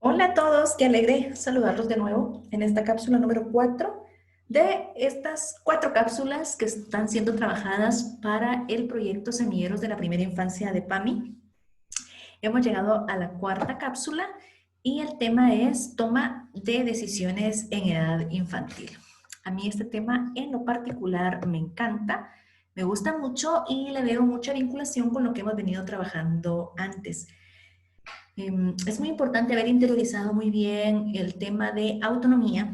Hola a todos, qué alegre saludarlos de nuevo en esta cápsula número 4 de estas 4 cápsulas que están siendo trabajadas para el proyecto Semilleros de la Primera Infancia de PAMI. Hemos llegado a la 4ª cápsula y el tema es toma de decisiones en edad infantil. A mí este tema en lo particular me encanta, me gusta mucho y le veo mucha vinculación con lo que hemos venido trabajando antes. Es muy importante haber interiorizado muy bien el tema de autonomía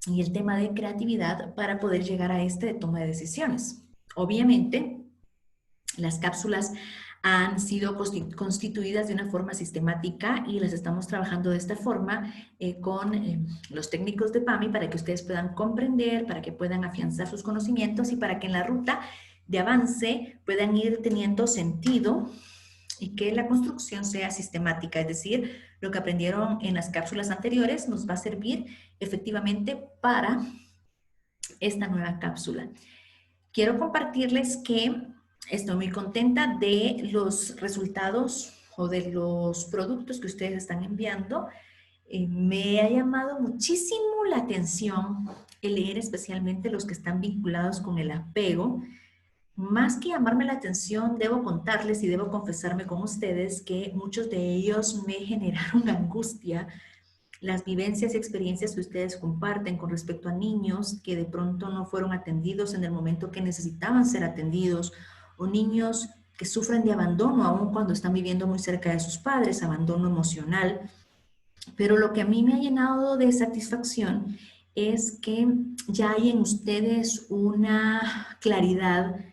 y el tema de creatividad para poder llegar a este de toma de decisiones. Obviamente, las cápsulas han sido constituidas de una forma sistemática y las estamos trabajando de esta forma con los técnicos de PAMI para que ustedes puedan comprender, para que puedan afianzar sus conocimientos y para que en la ruta de avance puedan ir teniendo sentido y que la construcción sea sistemática, es decir, lo que aprendieron en las cápsulas anteriores nos va a servir efectivamente para esta nueva cápsula. Quiero compartirles que estoy muy contenta de los resultados o de los productos que ustedes están enviando. Me ha llamado muchísimo la atención el leer especialmente los que están vinculados con el apego. Más que llamarme la atención, debo contarles y debo confesarme con ustedes que muchos de ellos me generaron angustia. Las vivencias y experiencias que ustedes comparten con respecto a niños que de pronto no fueron atendidos en el momento que necesitaban ser atendidos, o niños que sufren de abandono aún cuando están viviendo muy cerca de sus padres, abandono emocional. Pero lo que a mí me ha llenado de satisfacción es que ya hay en ustedes una claridad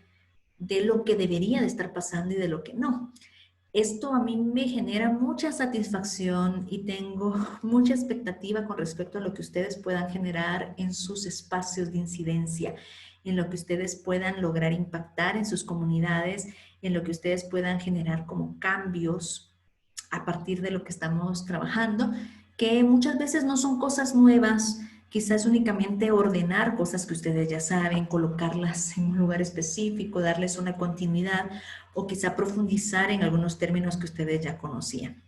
de lo que debería de estar pasando y de lo que no. Esto a mí me genera mucha satisfacción y tengo mucha expectativa con respecto a lo que ustedes puedan generar en sus espacios de incidencia, en lo que ustedes puedan lograr impactar en sus comunidades, en lo que ustedes puedan generar como cambios a partir de lo que estamos trabajando, que muchas veces no son cosas nuevas, quizás únicamente ordenar cosas que ustedes ya saben, colocarlas en un lugar específico, darles una continuidad o quizá profundizar en algunos términos que ustedes ya conocían.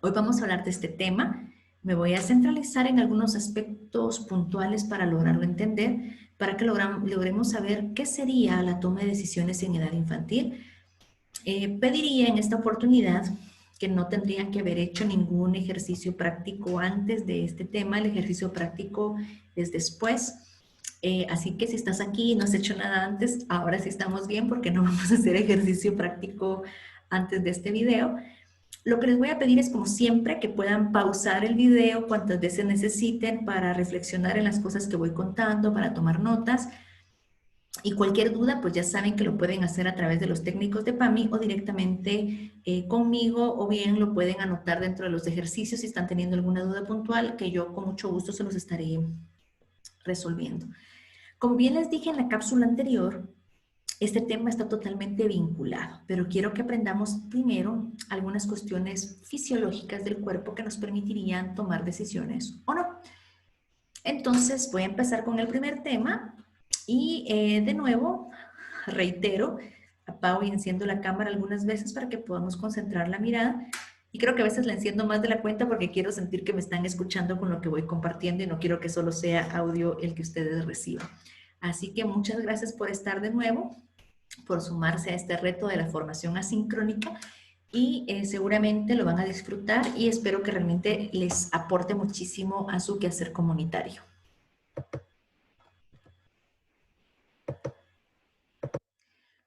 Hoy vamos a hablar de este tema. Me voy a centralizar en algunos aspectos puntuales para lograrlo entender, para que logremos saber qué sería la toma de decisiones en edad infantil. Pediría en esta oportunidad que no tendrían que haber hecho ningún ejercicio práctico antes de este tema. El ejercicio práctico es después. Así que si estás aquí y no has hecho nada antes, ahora sí estamos bien porque no vamos a hacer ejercicio práctico antes de este video. Lo que les voy a pedir es, como siempre, que puedan pausar el video cuantas veces necesiten para reflexionar en las cosas que voy contando, para tomar notas. Y cualquier duda, pues ya saben que lo pueden hacer a través de los técnicos de PAMI o directamente conmigo, o bien lo pueden anotar dentro de los ejercicios si están teniendo alguna duda puntual, que yo con mucho gusto se los estaré resolviendo. Como bien les dije en la cápsula anterior, este tema está totalmente vinculado, pero quiero que aprendamos primero algunas cuestiones fisiológicas del cuerpo que nos permitirían tomar decisiones o no. Entonces voy a empezar con el primer tema y de nuevo reitero, apago y enciendo la cámara algunas veces para que podamos concentrar la mirada, y creo que a veces la enciendo más de la cuenta porque quiero sentir que me están escuchando con lo que voy compartiendo y no quiero que solo sea audio el que ustedes reciban. Así que muchas gracias por estar de nuevo, por sumarse a este reto de la formación asincrónica, y seguramente lo van a disfrutar y espero que realmente les aporte muchísimo a su quehacer comunitario.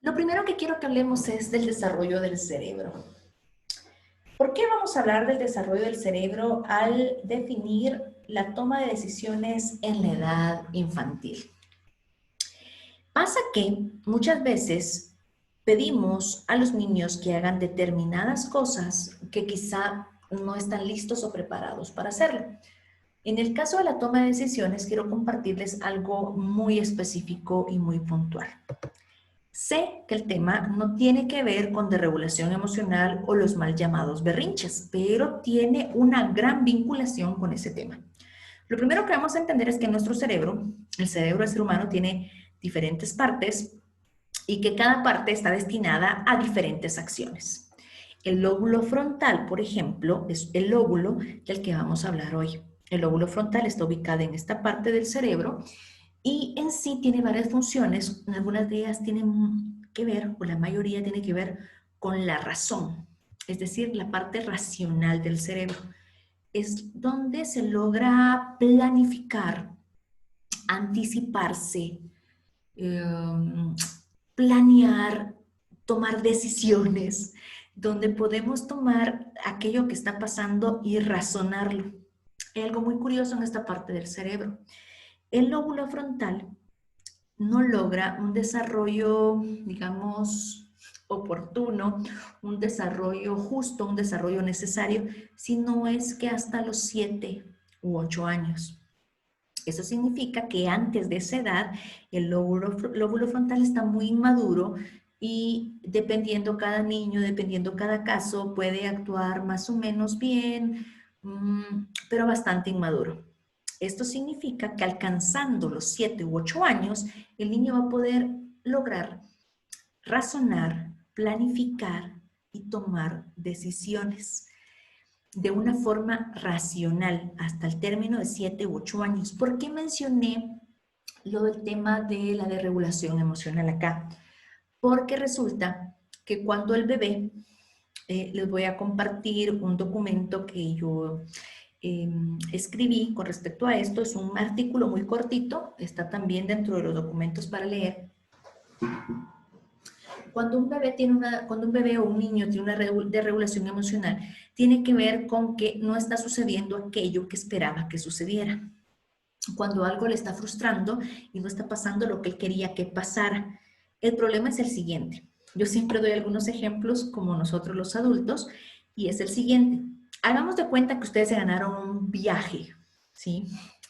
Lo primero que quiero que hablemos es del desarrollo del cerebro. ¿Por qué vamos a hablar del desarrollo del cerebro al definir la toma de decisiones en la edad infantil? Pasa que muchas veces pedimos a los niños que hagan determinadas cosas que quizá no están listos o preparados para hacerlo. En el caso de la toma de decisiones, quiero compartirles algo muy específico y muy puntual. Sé que el tema no tiene que ver con desregulación emocional o los mal llamados berrinches, pero tiene una gran vinculación con ese tema. Lo primero que vamos a entender es que nuestro cerebro, el cerebro del ser humano, tiene diferentes partes y que cada parte está destinada a diferentes acciones. El lóbulo frontal, por ejemplo, es el lóbulo del que vamos a hablar hoy. El lóbulo frontal está ubicado en esta parte del cerebro y en sí tiene varias funciones. Algunas de ellas tienen que ver, o la mayoría tiene que ver con la razón, es decir, la parte racional del cerebro. Es donde se logra planificar, anticiparse, eh, planear, tomar decisiones, donde podemos tomar aquello que está pasando y razonarlo. Hay algo muy curioso en esta parte del cerebro. El lóbulo frontal no logra un desarrollo, digamos, oportuno, un desarrollo justo, un desarrollo necesario, si no es que hasta los 7 u 8 años. Eso significa que antes de esa edad el lóbulo frontal está muy inmaduro y dependiendo cada niño, dependiendo cada caso, puede actuar más o menos bien, pero bastante inmaduro. Esto significa que alcanzando los 7 u 8 años, el niño va a poder lograr razonar, planificar y tomar decisiones de una forma racional hasta el término de 7 u 8 años. ¿Por qué mencioné lo del tema de la desregulación emocional acá? Porque resulta que cuando el bebé, les voy a compartir un documento que yo escribí con respecto a esto, es un artículo muy cortito, está también dentro de los documentos para leer. Cuando un bebé o un niño tiene una desregulación emocional, tiene que ver con que no está sucediendo aquello que esperaba que sucediera. Cuando algo le está frustrando y no está pasando lo que él quería que pasara. El problema es el siguiente. Yo siempre doy algunos ejemplos como nosotros los adultos y es el siguiente. Hagamos de cuenta que ustedes se ganaron un viaje, ¿sí?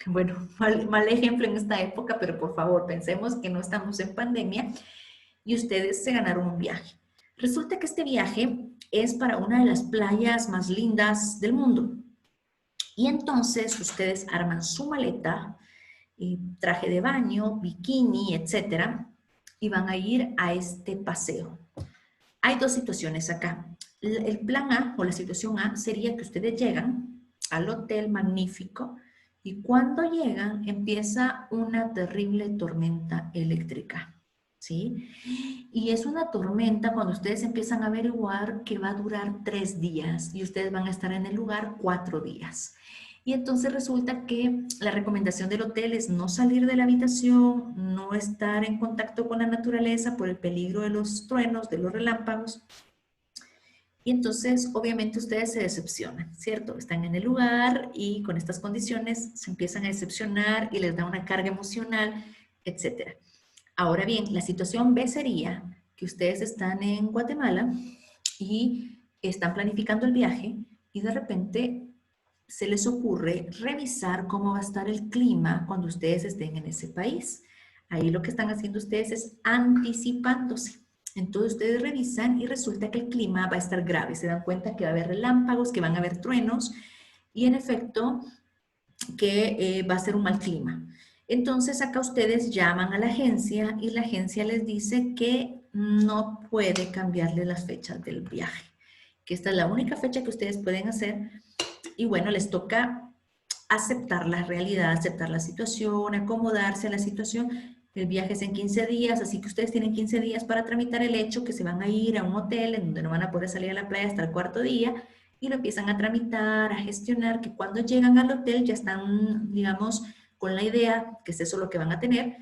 Bueno, mal ejemplo en esta época, pero por favor pensemos que no estamos en pandemia y ustedes se ganaron un viaje. Resulta que este viaje es para una de las playas más lindas del mundo. Y entonces ustedes arman su maleta, traje de baño, bikini, etcétera, y van a ir a este paseo. Hay dos situaciones acá. El plan A o la situación A sería que ustedes llegan al hotel magnífico y cuando llegan empieza una terrible tormenta eléctrica, ¿sí? Y es una tormenta cuando ustedes empiezan a averiguar que va a durar 3 días y ustedes van a estar en el lugar 4 días. Y entonces resulta que la recomendación del hotel es no salir de la habitación, no estar en contacto con la naturaleza por el peligro de los truenos, de los relámpagos. Y entonces, obviamente, ustedes se decepcionan, ¿cierto? Están en el lugar y con estas condiciones se empiezan a decepcionar y les da una carga emocional, etcétera. Ahora bien, la situación B sería que ustedes están en Guatemala y están planificando el viaje y de repente se les ocurre revisar cómo va a estar el clima cuando ustedes estén en ese país. Ahí lo que están haciendo ustedes es anticipándose. Entonces ustedes revisan y resulta que el clima va a estar grave. Se dan cuenta que va a haber relámpagos, que van a haber truenos y en efecto que va a ser un mal clima. Entonces acá ustedes llaman a la agencia y la agencia les dice que no puede cambiarle las fechas del viaje, que esta es la única fecha que ustedes pueden hacer y bueno, les toca aceptar la realidad, aceptar la situación, acomodarse a la situación. El viaje es en 15 días, así que ustedes tienen 15 días para tramitar el hecho que se van a ir a un hotel en donde no van a poder salir a la playa hasta el cuarto día y lo empiezan a tramitar, a gestionar, que cuando llegan al hotel ya están, digamos, con la idea que es eso lo que van a tener.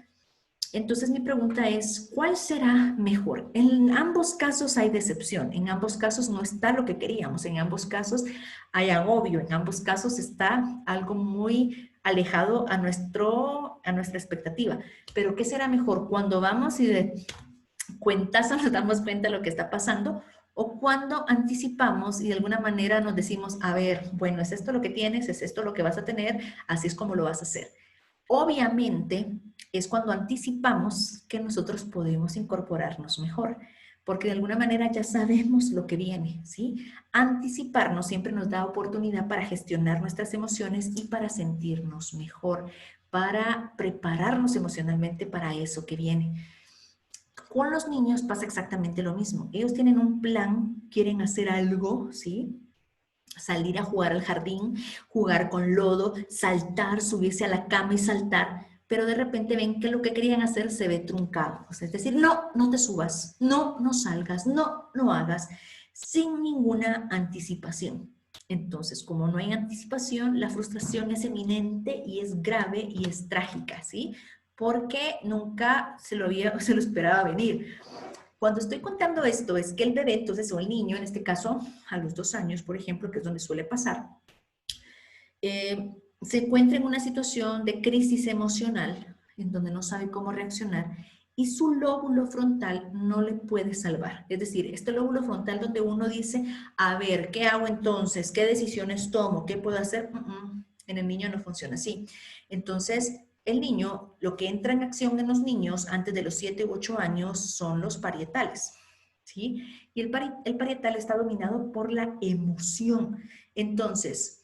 Entonces mi pregunta es, ¿cuál será mejor? En ambos casos hay decepción, en ambos casos no está lo que queríamos, en ambos casos hay agobio, en ambos casos está algo muy alejado a nuestra expectativa. Pero ¿qué será mejor? Cuando vamos y de cuentazo nos damos cuenta de lo que está pasando o cuando anticipamos y de alguna manera nos decimos, a ver, bueno, es esto lo que tienes, es esto lo que vas a tener, así es como lo vas a hacer. Obviamente es cuando anticipamos que nosotros podemos incorporarnos mejor, porque de alguna manera ya sabemos lo que viene, ¿sí? Anticiparnos siempre nos da oportunidad para gestionar nuestras emociones y para sentirnos mejor, para prepararnos emocionalmente para eso que viene. Con los niños pasa exactamente lo mismo. Ellos tienen un plan, quieren hacer algo, ¿sí? Salir a jugar al jardín, jugar con lodo, saltar, subirse a la cama y saltar, pero de repente ven que lo que querían hacer se ve truncado. O sea, es decir, no, no te subas, no, no salgas, no, no hagas, sin ninguna anticipación. Entonces, como no hay anticipación, la frustración es eminente y es grave y es trágica, ¿sí? Porque nunca se lo esperaba venir. Cuando estoy contando esto, es que el bebé, entonces, o el niño, en este caso, a los 2 años, por ejemplo, que es donde suele pasar, se encuentra en una situación de crisis emocional, en donde no sabe cómo reaccionar, y su lóbulo frontal no le puede salvar. Es decir, este lóbulo frontal donde uno dice, a ver, ¿qué hago entonces? ¿Qué decisiones tomo? ¿Qué puedo hacer? En el niño no funciona así. Entonces, el niño, lo que entra en acción en los niños antes de los 7 u 8 años son los parietales, ¿sí? Y el parietal está dominado por la emoción. Entonces,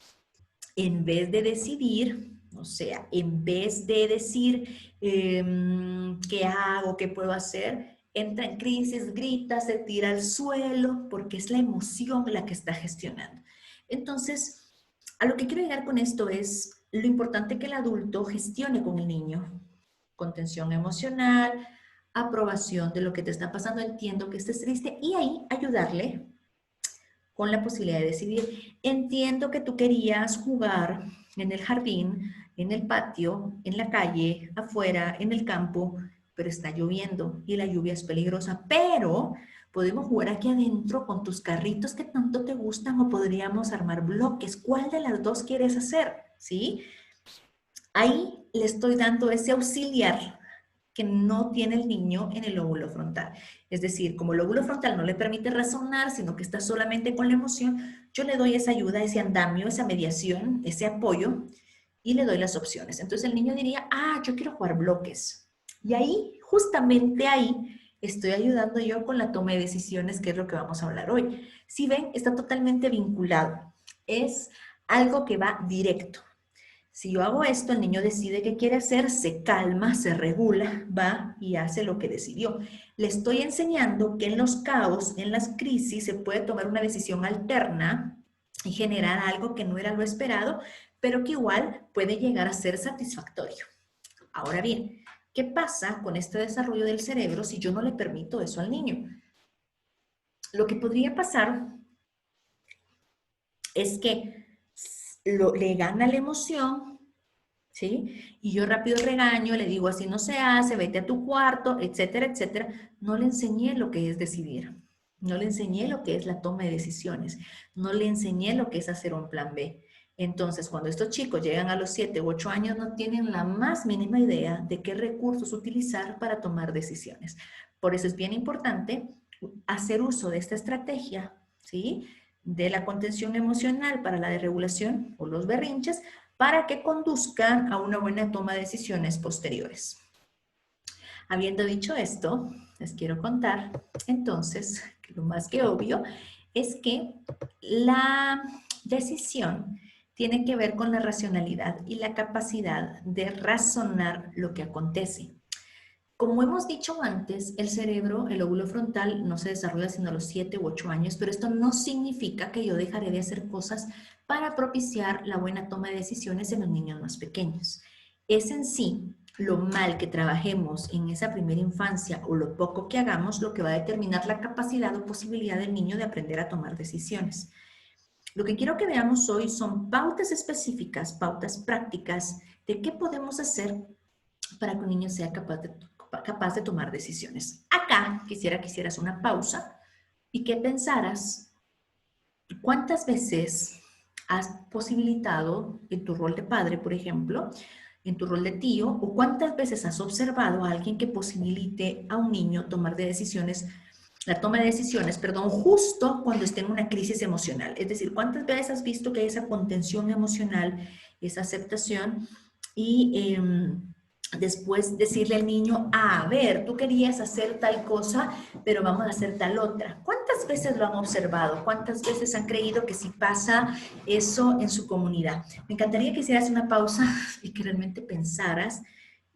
en vez de decidir, o sea, en vez de decir qué hago, qué puedo hacer, entra en crisis, grita, se tira al suelo, porque es la emoción la que está gestionando. Entonces, a lo que quiero llegar con esto es lo importante que el adulto gestione con el niño. Contención emocional, aprobación de lo que te está pasando, entiendo que estés triste, y ahí ayudarle con la posibilidad de decidir. Entiendo que tú querías jugar en el jardín, en el patio, en la calle, afuera, en el campo, pero está lloviendo y la lluvia es peligrosa, pero podemos jugar aquí adentro con tus carritos que tanto te gustan o podríamos armar bloques. ¿Cuál de las dos quieres hacer? ¿Sí? Ahí le estoy dando ese auxiliar que no tiene el niño en el lóbulo frontal. Es decir, como el lóbulo frontal no le permite razonar, sino que está solamente con la emoción, yo le doy esa ayuda, ese andamio, esa mediación, ese apoyo, y le doy las opciones. Entonces el niño diría, yo quiero jugar bloques. Y ahí, justamente ahí, estoy ayudando yo con la toma de decisiones, que es lo que vamos a hablar hoy. Si ven, está totalmente vinculado. Es algo que va directo. Si yo hago esto, el niño decide qué quiere hacer, se calma, se regula, va y hace lo que decidió. Le estoy enseñando que en los caos, en las crisis, se puede tomar una decisión alterna y generar algo que no era lo esperado, pero que igual puede llegar a ser satisfactorio. Ahora bien, ¿qué pasa con este desarrollo del cerebro si yo no le permito eso al niño? Lo que podría pasar es que le gana la emoción, ¿sí? Y yo rápido regaño, le digo así no se hace, vete a tu cuarto, etcétera, etcétera. No le enseñé lo que es decidir. No le enseñé lo que es la toma de decisiones. No le enseñé lo que es hacer un plan B. Entonces, cuando estos chicos llegan a los 7 u 8 años, no tienen la más mínima idea de qué recursos utilizar para tomar decisiones. Por eso es bien importante hacer uso de esta estrategia, ¿sí? De la contención emocional para la desregulación o los berrinches, para que conduzcan a una buena toma de decisiones posteriores. Habiendo dicho esto, les quiero contar entonces que lo más que obvio es que la decisión tiene que ver con la racionalidad y la capacidad de razonar lo que acontece. Como hemos dicho antes, el cerebro, el lóbulo frontal, no se desarrolla sino a los 7 u 8 años, pero esto no significa que yo dejaré de hacer cosas para propiciar la buena toma de decisiones en los niños más pequeños. Es en sí lo mal que trabajemos en esa primera infancia o lo poco que hagamos lo que va a determinar la capacidad o posibilidad del niño de aprender a tomar decisiones. Lo que quiero que veamos hoy son pautas específicas, pautas prácticas de qué podemos hacer para que un niño sea capaz de tomar decisiones. Acá quisiera que hicieras una pausa y que pensaras cuántas veces has posibilitado en tu rol de padre, por ejemplo, en tu rol de tío, o cuántas veces has observado a alguien que posibilite a un niño tomar decisiones, la toma de decisiones, perdón, justo cuando esté en una crisis emocional. Es decir, cuántas veces has visto que hay esa contención emocional, esa aceptación y después decirle al niño, a ver, tú querías hacer tal cosa, pero vamos a hacer tal otra. ¿Cuántas veces lo han observado? ¿Cuántas veces han creído que sí pasa eso en su comunidad? Me encantaría que hicieras una pausa y que realmente pensaras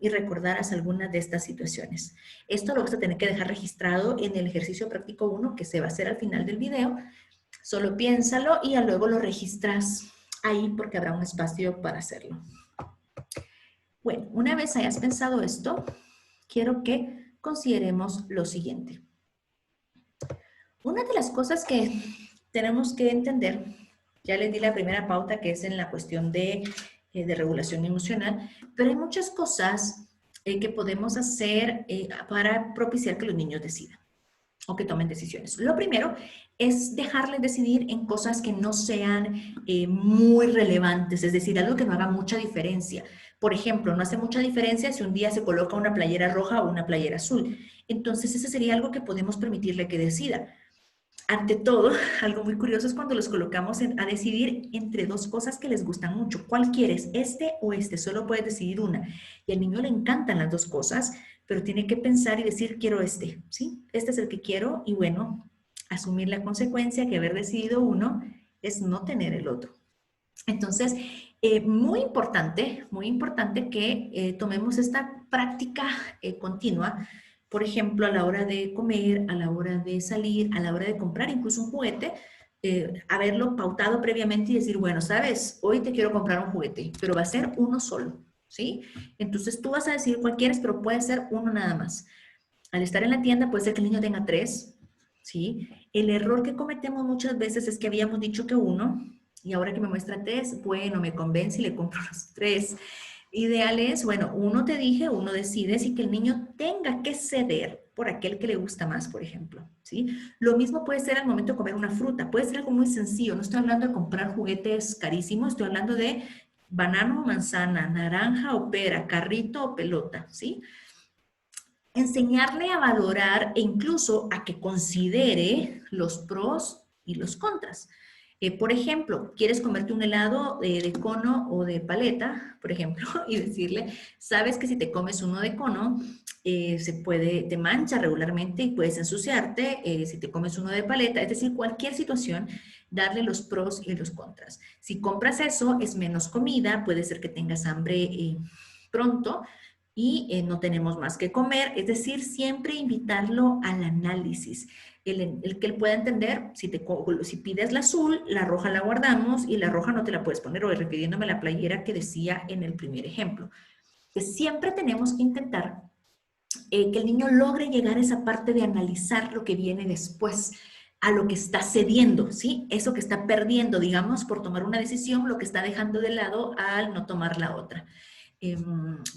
y recordaras algunas de estas situaciones. Esto lo vas a tener que dejar registrado en el ejercicio práctico 1 que se va a hacer al final del video. Solo piénsalo y luego lo registras ahí porque habrá un espacio para hacerlo. Bueno, una vez hayas pensado esto, quiero que consideremos lo siguiente. Una de las cosas que tenemos que entender, ya les di la primera pauta que es en la cuestión de regulación emocional, pero hay muchas cosas que podemos hacer para propiciar que los niños decidan o que tomen decisiones. Lo primero es dejarles decidir en cosas que no sean muy relevantes, es decir, algo que no haga mucha diferencia. Por ejemplo, no hace mucha diferencia si un día se coloca una playera roja o una playera azul. Entonces, ese sería algo que podemos permitirle que decida. Ante todo, algo muy curioso es cuando los colocamos a decidir entre dos cosas que les gustan mucho. ¿Cuál quieres? ¿Este o este? Solo puedes decidir una. Y al niño le encantan las dos cosas, pero tiene que pensar y decir, quiero este, ¿sí? Este es el que quiero y bueno, asumir la consecuencia que haber decidido uno es no tener el otro. Entonces, muy importante que tomemos esta práctica continua. Por ejemplo, a la hora de comer, a la hora de salir, a la hora de comprar incluso un juguete, haberlo pautado previamente y decir, bueno, sabes, hoy te quiero comprar un juguete, pero va a ser uno solo, ¿sí? Entonces tú vas a decir cuál quieres, pero puede ser uno nada más. Al estar en la tienda puede ser que el niño tenga 3, ¿sí? El error que cometemos muchas veces es que habíamos dicho que uno, y ahora que me muestra 3, bueno, me convence y le compro los 3. Ideal es, bueno, uno te dije, uno decides y que el niño tenga que ceder por aquel que le gusta más, por ejemplo, ¿sí? Lo mismo puede ser al momento de comer una fruta, puede ser algo muy sencillo, no estoy hablando de comprar juguetes carísimos, estoy hablando de banano o manzana, naranja o pera, carrito o pelota, ¿sí? Enseñarle a valorar e incluso a que considere los pros y los contras. Por ejemplo, quieres comerte un helado de cono o de paleta, por ejemplo, y decirle, sabes que si te comes uno de cono, te mancha regularmente y puedes ensuciarte, si te comes uno de paleta, es decir, cualquier situación, darle los pros y los contras. Si compras eso, es menos comida, puede ser que tengas hambre pronto, y no tenemos más que comer, es decir, siempre invitarlo al análisis, el que él pueda entender, si pides la azul, la roja la guardamos y la roja no te la puedes poner, hoy refiriéndome a la playera que decía en el primer ejemplo. Que siempre tenemos que intentar que el niño logre llegar a esa parte de analizar lo que viene después, a lo que está cediendo, ¿sí? Eso que está perdiendo, digamos, por tomar una decisión, lo que está dejando de lado al no tomar la otra.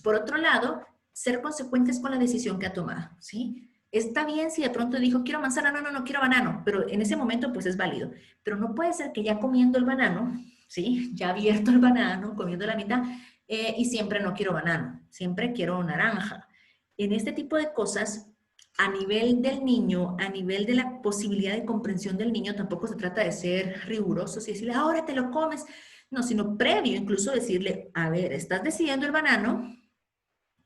Por otro lado, ser consecuentes con la decisión que ha tomado, ¿sí? Está bien si de pronto dijo, quiero manzana, no quiero banano, pero en ese momento pues es válido. Pero no puede ser que ya comiendo el banano, ¿sí? Ya abierto el banano, comiendo la mitad, y siempre no quiero banano, siempre quiero naranja. En este tipo de cosas, a nivel del niño, a nivel de la posibilidad de comprensión del niño, tampoco se trata de ser rigurosos y decirle, ahora te lo comes. No, sino previo, incluso decirle, a ver, estás decidiendo el banano,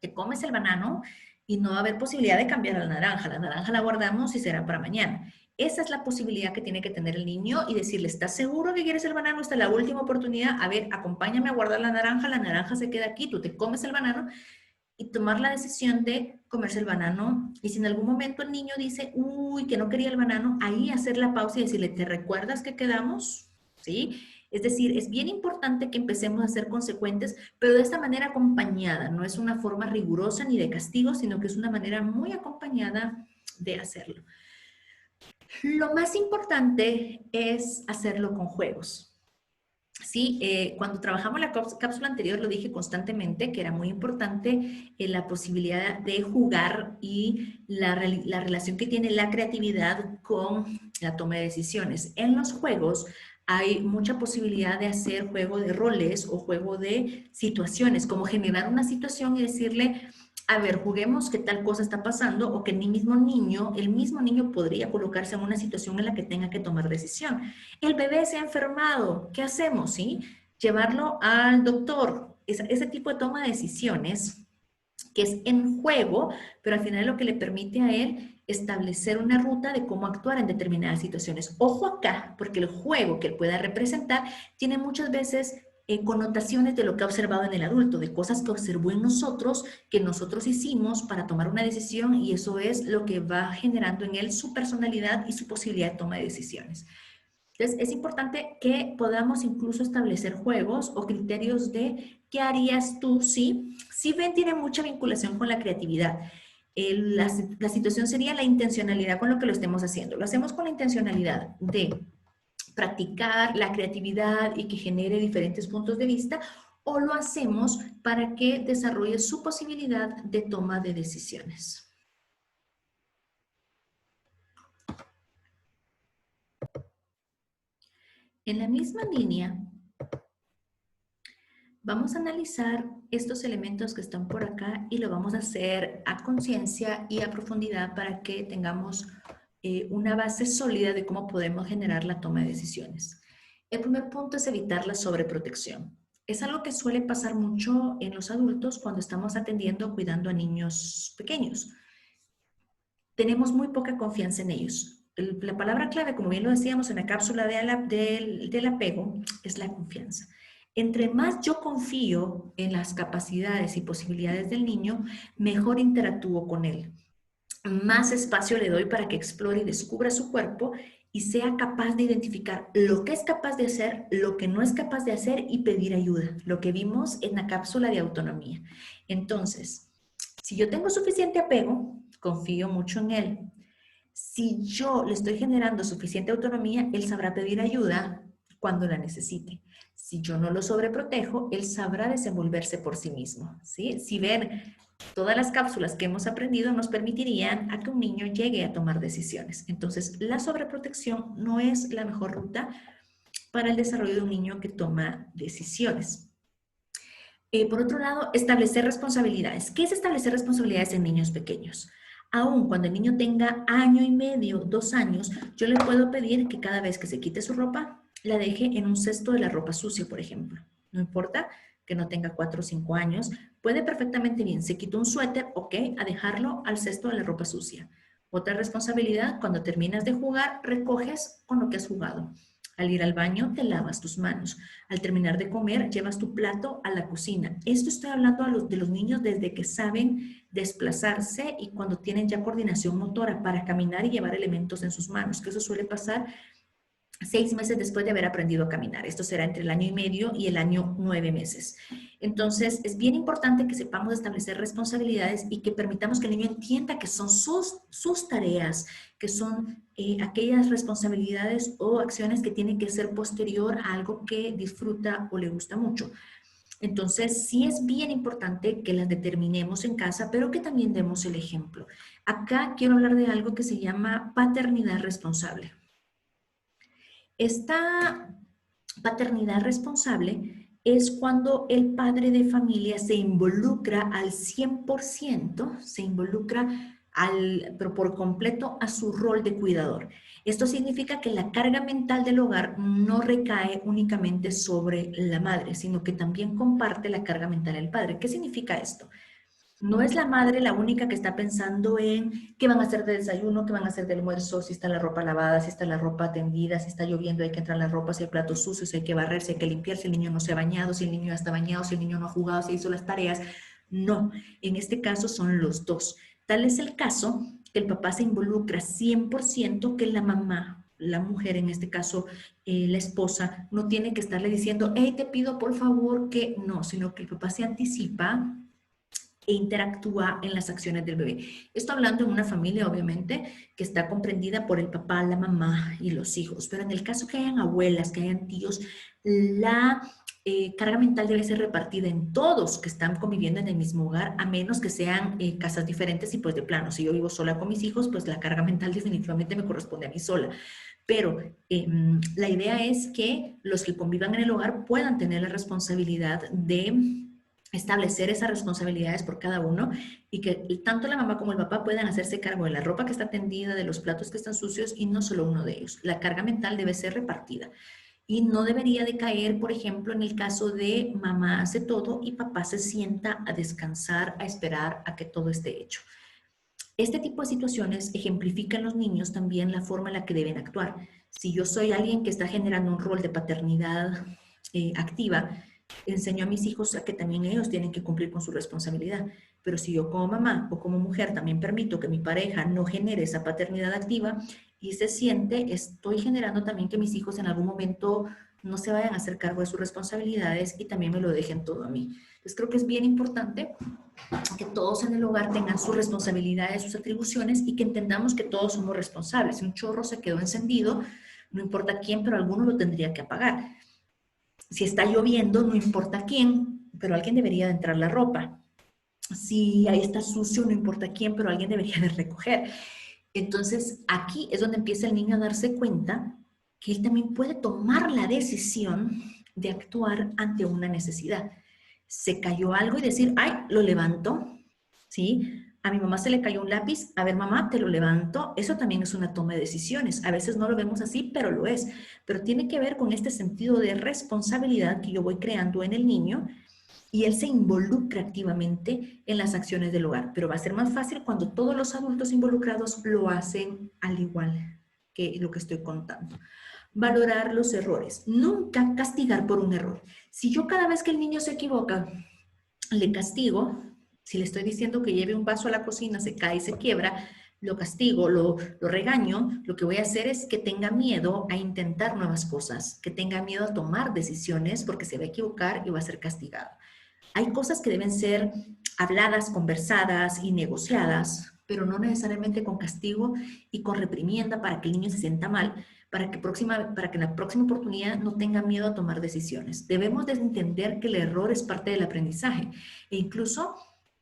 te comes el banano y no va a haber posibilidad de cambiar a la naranja la guardamos y será para mañana. Esa es la posibilidad que tiene que tener el niño y decirle, ¿estás seguro que quieres el banano? Esta es la última oportunidad, a ver, acompáñame a guardar la naranja se queda aquí, tú te comes el banano y tomar la decisión de comerse el banano. Y si en algún momento el niño dice, uy, que no quería el banano, ahí hacer la pausa y decirle, ¿te recuerdas que quedamos? ¿Sí? Es decir, es bien importante que empecemos a ser consecuentes, pero de esta manera acompañada. No es una forma rigurosa ni de castigo, sino que es una manera muy acompañada de hacerlo. Lo más importante es hacerlo con juegos. Sí, cuando trabajamos la cápsula anterior lo dije constantemente que era muy importante la posibilidad de jugar y la relación que tiene la creatividad con la toma de decisiones. En los juegos hay mucha posibilidad de hacer juego de roles o juego de situaciones, como generar una situación y decirle, a ver, juguemos que tal cosa está pasando o que el mismo niño podría colocarse en una situación en la que tenga que tomar decisión. El bebé se ha enfermado, ¿qué hacemos? ¿Sí? Llevarlo al doctor. Ese tipo de toma de decisiones que es en juego, pero al final lo que le permite a él establecer una ruta de cómo actuar en determinadas situaciones. Ojo acá, porque el juego que él pueda representar tiene muchas veces connotaciones de lo que ha observado en el adulto, de cosas que observó en nosotros, que nosotros hicimos para tomar una decisión, y eso es lo que va generando en él su personalidad y su posibilidad de toma de decisiones. Entonces, es importante que podamos incluso establecer juegos o criterios de qué harías tú si ven tiene mucha vinculación con la creatividad. La situación sería la intencionalidad con lo que lo estemos haciendo. Lo hacemos con la intencionalidad de practicar la creatividad y que genere diferentes puntos de vista, o lo hacemos para que desarrolle su posibilidad de toma de decisiones. En la misma línea, vamos a analizar estos elementos que están por acá y lo vamos a hacer a conciencia y a profundidad para que tengamos una base sólida de cómo podemos generar la toma de decisiones. El primer punto es evitar la sobreprotección. Es algo que suele pasar mucho en los adultos cuando estamos atendiendo o cuidando a niños pequeños. Tenemos muy poca confianza en ellos. La palabra clave, como bien lo decíamos en la cápsula del apego, es la confianza. Entre más yo confío en las capacidades y posibilidades del niño, mejor interactúo con él. Más espacio le doy para que explore y descubra su cuerpo y sea capaz de identificar lo que es capaz de hacer, lo que no es capaz de hacer y pedir ayuda, lo que vimos en la cápsula de autonomía. Entonces, si yo tengo suficiente apego, confío mucho en él. Si yo le estoy generando suficiente autonomía, él sabrá pedir ayuda cuando la necesite. Si yo no lo sobreprotejo, él sabrá desenvolverse por sí mismo, ¿sí? Si ven, todas las cápsulas que hemos aprendido nos permitirían a que un niño llegue a tomar decisiones. Entonces, la sobreprotección no es la mejor ruta para el desarrollo de un niño que toma decisiones. Por otro lado, establecer responsabilidades. ¿Qué es establecer responsabilidades en niños pequeños? Aún cuando el niño tenga 1 año y medio, 2 años, yo le puedo pedir que cada vez que se quite su ropa, la deje en un cesto de la ropa sucia, por ejemplo. No importa que no tenga 4 o 5 años, puede perfectamente bien, se quita un suéter, ok, a dejarlo al cesto de la ropa sucia. Otra responsabilidad, cuando terminas de jugar, recoges con lo que has jugado. Al ir al baño, te lavas tus manos. Al terminar de comer, llevas tu plato a la cocina. Esto estoy hablando de los niños desde que saben desplazarse y cuando tienen ya coordinación motora para caminar y llevar elementos en sus manos, que eso suele pasar 6 meses después de haber aprendido a caminar. Esto será entre el 1 año y medio y el año 9 meses. Entonces, es bien importante que sepamos establecer responsabilidades y que permitamos que el niño entienda que son sus tareas, que son aquellas responsabilidades o acciones que tienen que ser posterior a algo que disfruta o le gusta mucho. Entonces, sí es bien importante que las determinemos en casa, pero que también demos el ejemplo. Acá quiero hablar de algo que se llama paternidad responsable. Esta paternidad responsable es cuando el padre de familia se involucra al 100%, se involucra pero por completo a su rol de cuidador. Esto significa que la carga mental del hogar no recae únicamente sobre la madre, sino que también comparte la carga mental del padre. ¿Qué significa esto? No es la madre la única que está pensando en qué van a hacer de desayuno, qué van a hacer de almuerzo, si está la ropa lavada, si está la ropa tendida, si está lloviendo, hay que entrar la ropa, si hay platos sucios, hay que barrer, si hay que limpiar, si el niño no se ha bañado, si el niño ya está bañado, si el niño no ha jugado, si hizo las tareas. No, en este caso son los dos. Tal es el caso que el papá se involucra 100%, que la mamá, la mujer en este caso, la esposa, no tiene que estarle diciendo, hey, te pido por favor que no, sino que el papá se anticipa e interactúa en las acciones del bebé. Esto hablando en una familia, obviamente, que está comprendida por el papá, la mamá y los hijos. Pero en el caso que hayan abuelas, que hayan tíos, la carga mental debe ser repartida en todos que están conviviendo en el mismo hogar, a menos que sean casas diferentes y pues de plano. Si yo vivo sola con mis hijos, pues la carga mental definitivamente me corresponde a mí sola. Pero la idea es que los que convivan en el hogar puedan tener la responsabilidad de establecer esas responsabilidades por cada uno y que tanto la mamá como el papá puedan hacerse cargo de la ropa que está tendida, de los platos que están sucios y no solo uno de ellos. La carga mental debe ser repartida y no debería de caer, por ejemplo, en el caso de mamá hace todo y papá se sienta a descansar, a esperar a que todo esté hecho. Este tipo de situaciones ejemplifican en los niños también la forma en la que deben actuar. Si yo soy alguien que está generando un rol de paternidad activa, enseño a mis hijos a que también ellos tienen que cumplir con su responsabilidad. Pero si yo como mamá o como mujer también permito que mi pareja no genere esa paternidad activa y se siente, estoy generando también que mis hijos en algún momento no se vayan a hacer cargo de sus responsabilidades y también me lo dejen todo a mí. Entonces creo que es bien importante que todos en el hogar tengan sus responsabilidades, sus atribuciones y que entendamos que todos somos responsables. Si un chorro se quedó encendido, no importa quién, pero alguno lo tendría que apagar. Si está lloviendo, no importa quién, pero alguien debería de entrar la ropa. Si ahí está sucio, no importa quién, pero alguien debería de recoger. Entonces, aquí es donde empieza el niño a darse cuenta que él también puede tomar la decisión de actuar ante una necesidad. Se cayó algo y decir, ay, lo levanto, ¿sí? A mi mamá se le cayó un lápiz, a ver, mamá, te lo levanto. Eso también es una toma de decisiones. A veces no lo vemos así, pero lo es. Pero tiene que ver con este sentido de responsabilidad que yo voy creando en el niño y él se involucra activamente en las acciones del hogar. Pero va a ser más fácil cuando todos los adultos involucrados lo hacen al igual que lo que estoy contando. Valorar los errores. Nunca castigar por un error. Si yo cada vez que el niño se equivoca le castigo, si le estoy diciendo que lleve un vaso a la cocina, se cae y se quiebra, lo castigo, lo regaño, lo que voy a hacer es que tenga miedo a intentar nuevas cosas, que tenga miedo a tomar decisiones porque se va a equivocar y va a ser castigado. Hay cosas que deben ser habladas, conversadas y negociadas, pero no necesariamente con castigo y con reprimienda para que el niño se sienta mal, para que en la próxima oportunidad no tenga miedo a tomar decisiones. Debemos de entender que el error es parte del aprendizaje e incluso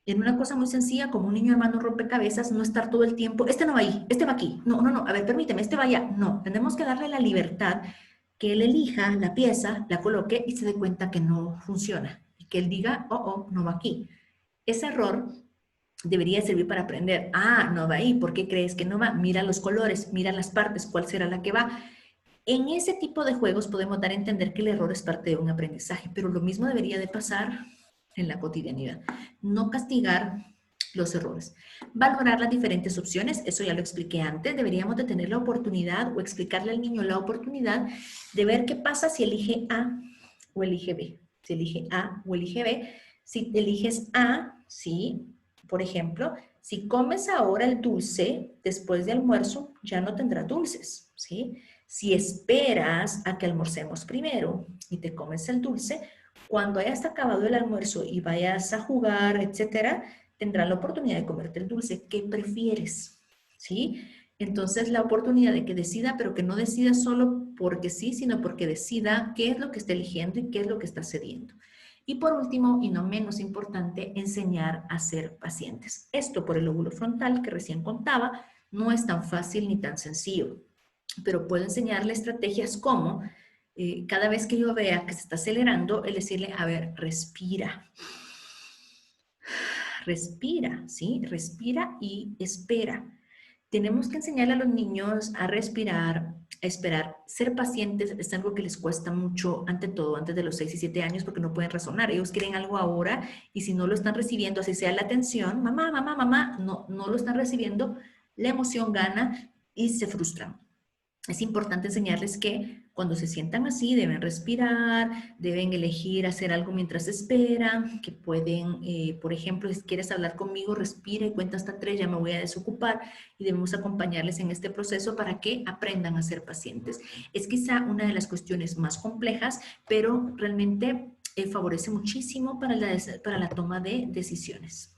en una cosa muy sencilla como un niño armando un rompecabezas, no estar todo el tiempo, este no va ahí, este va aquí, no, no, no, a ver, permíteme, este va allá. No, tenemos que darle la libertad que él elija la pieza, la coloque y se dé cuenta que no funciona y que él diga, oh, oh, no va aquí. Ese error debería servir para aprender. Ah, no va ahí. ¿Por qué crees que no va? Mira los colores, mira las partes, cuál será la que va. En ese tipo de juegos podemos dar a entender que el error es parte de un aprendizaje, pero lo mismo debería de pasar en la cotidianidad. No castigar los errores. Valorar las diferentes opciones, eso ya lo expliqué antes, deberíamos de tener la oportunidad o explicarle al niño la oportunidad de ver qué pasa si elige A o elige B. Si elige A o elige B. Si eliges A, sí, por ejemplo, si comes ahora el dulce después de almuerzo, ya no tendrás dulces, ¿sí? Si esperas a que almorcemos primero y te comes el dulce, cuando hayas acabado el almuerzo y vayas a jugar, etcétera, tendrás la oportunidad de comerte el dulce. ¿Qué prefieres? ¿Sí? Entonces, la oportunidad de que decida, pero que no decida solo porque sí, sino porque decida qué es lo que está eligiendo y qué es lo que está cediendo. Y por último, y no menos importante, enseñar a ser pacientes. Esto por el lóbulo frontal que recién contaba, no es tan fácil ni tan sencillo, pero puedo enseñarle estrategias como cada vez que yo vea que se está acelerando, el decirle, a ver, respira. Respira, ¿sí? Respira y espera. Tenemos que enseñarle a los niños a respirar, a esperar. Ser pacientes es algo que les cuesta mucho, ante todo, antes de los 6 y 7 años, porque no pueden razonar. Ellos quieren algo ahora y si no lo están recibiendo, así sea la atención, mamá, mamá, mamá, no lo están recibiendo, la emoción gana y se frustran. Es importante enseñarles que cuando se sientan así deben respirar, deben elegir hacer algo mientras esperan, que pueden, por ejemplo, si quieres hablar conmigo, respira y cuenta hasta 3, ya me voy a desocupar y debemos acompañarles en este proceso para que aprendan a ser pacientes. Es quizá una de las cuestiones más complejas, pero realmente favorece muchísimo para la toma de decisiones.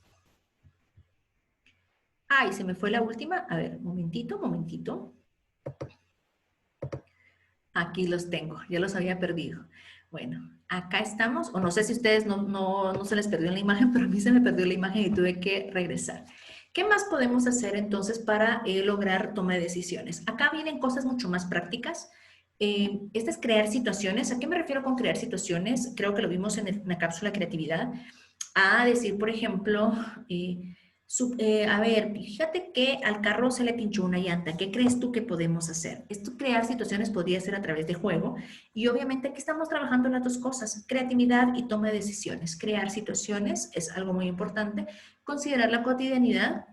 Ay, se me fue la última. A ver, momentito, momentito. Aquí los tengo, ya los había perdido. Bueno, acá estamos, o no sé si a ustedes no se les perdió la imagen, pero a mí se me perdió la imagen y tuve que regresar. ¿Qué más podemos hacer entonces para lograr toma de decisiones? Acá vienen cosas mucho más prácticas. Esta es crear situaciones. ¿A qué me refiero con crear situaciones? Creo que lo vimos en la cápsula creatividad. A decir, por ejemplo, a ver, fíjate que al carro se le pinchó una llanta. ¿Qué crees tú que podemos hacer? Esto, crear situaciones, podría ser a través de juego. Y obviamente aquí estamos trabajando las dos cosas, creatividad y toma de decisiones. Crear situaciones es algo muy importante. Considerar la cotidianidad,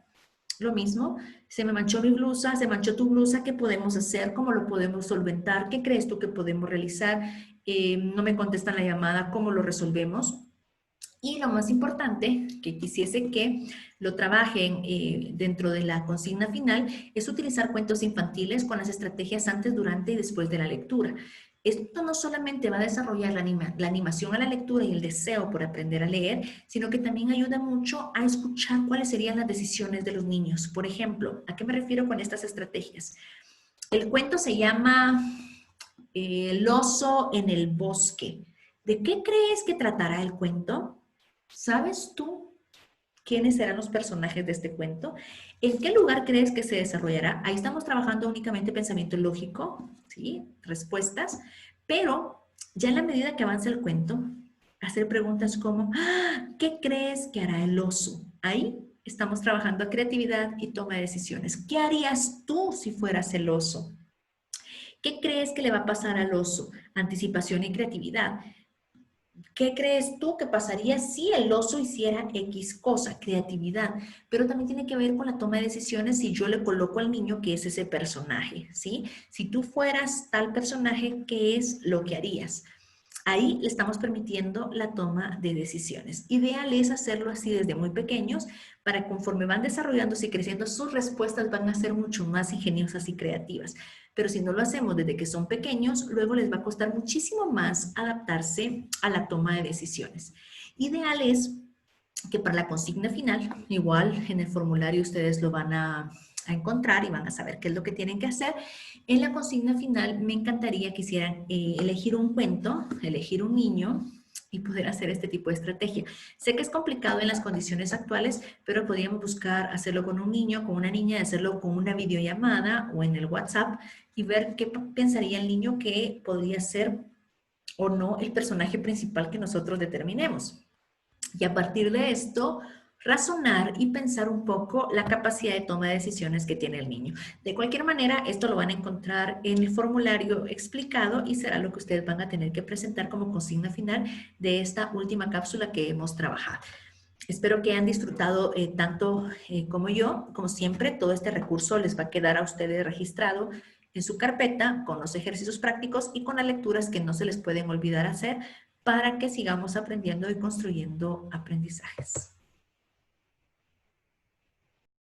lo mismo. Se me manchó mi blusa, se manchó tu blusa. ¿Qué podemos hacer? ¿Cómo lo podemos solventar? ¿Qué crees tú que podemos realizar? no me contestan la llamada, ¿cómo lo resolvemos? Y lo más importante, que quisiese que lo trabajen dentro de la consigna final, es utilizar cuentos infantiles con las estrategias antes, durante y después de la lectura. Esto no solamente va a desarrollar la animación a la lectura y el deseo por aprender a leer, sino que también ayuda mucho a escuchar cuáles serían las decisiones de los niños. Por ejemplo, ¿a qué me refiero con estas estrategias? El cuento se llama El oso en el bosque. ¿De qué crees que tratará el cuento? ¿Sabes tú quiénes serán los personajes de este cuento? ¿En qué lugar crees que se desarrollará? Ahí estamos trabajando únicamente pensamiento lógico, ¿sí? Respuestas, pero ya en la medida que avanza el cuento, hacer preguntas como, ¿qué crees que hará el oso? Ahí estamos trabajando creatividad y toma de decisiones. ¿Qué harías tú si fueras el oso? ¿Qué crees que le va a pasar al oso? Anticipación y creatividad. ¿Qué crees tú que pasaría si el oso hiciera X cosa? Creatividad. Pero también tiene que ver con la toma de decisiones si yo le coloco al niño que es ese personaje, ¿sí? Si tú fueras tal personaje, ¿qué es lo que harías? Ahí le estamos permitiendo la toma de decisiones. Ideal es hacerlo así desde muy pequeños para conforme van desarrollándose y creciendo, sus respuestas van a ser mucho más ingeniosas y creativas. Pero si no lo hacemos desde que son pequeños, luego les va a costar muchísimo más adaptarse a la toma de decisiones. Ideal es que para la consigna final, igual en el formulario ustedes lo van a encontrar y van a saber qué es lo que tienen que hacer. En la consigna final me encantaría que hicieran elegir un cuento, elegir un niño y poder hacer este tipo de estrategia. Sé que es complicado en las condiciones actuales, pero podríamos buscar hacerlo con un niño, con una niña, hacerlo con una videollamada o en el WhatsApp y ver qué pensaría el niño que podría ser o no el personaje principal que nosotros determinemos. Y a partir de esto, razonar y pensar un poco la capacidad de toma de decisiones que tiene el niño. De cualquier manera, esto lo van a encontrar en el formulario explicado y será lo que ustedes van a tener que presentar como consigna final de esta última cápsula que hemos trabajado. Espero que hayan disfrutado tanto como yo. Como siempre, todo este recurso les va a quedar a ustedes registrado en su carpeta con los ejercicios prácticos y con las lecturas que no se les pueden olvidar hacer para que sigamos aprendiendo y construyendo aprendizajes.